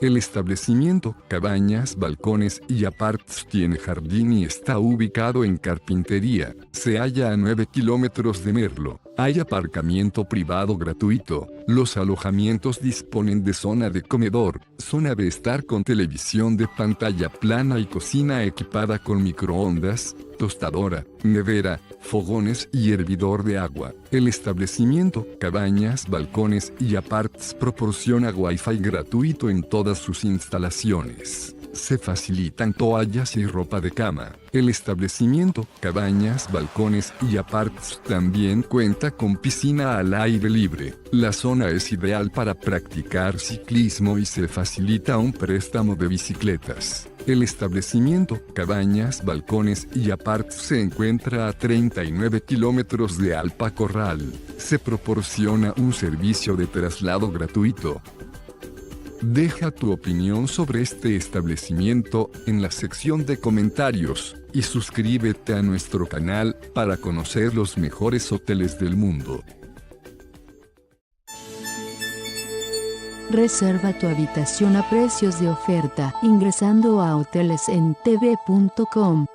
El establecimiento, cabañas, balcones y aparts tiene jardín y está ubicado en Carpintería. Se halla a 9 kilómetros de Merlo. Hay aparcamiento privado gratuito. Los alojamientos disponen de zona de comedor, zona de estar con televisión de pantalla plana y cocina equipada con microondas, tostadora, nevera, fogones y hervidor de agua. El establecimiento, cabañas, balcones y aparts proporciona Wi-Fi gratuito en todas sus instalaciones. Se facilitan toallas y ropa de cama. El establecimiento, cabañas, balcones y aparts también cuenta con piscina al aire libre. La zona es ideal para practicar ciclismo y se facilita un préstamo de bicicletas. El establecimiento, cabañas, balcones y aparts se encuentra a 39 kilómetros de Alpa Corral. Se proporciona un servicio de traslado gratuito. Deja tu opinión sobre este establecimiento en la sección de comentarios y suscríbete a nuestro canal para conocer los mejores hoteles del mundo. Reserva tu habitación a precios de oferta ingresando a hotelesentv.com.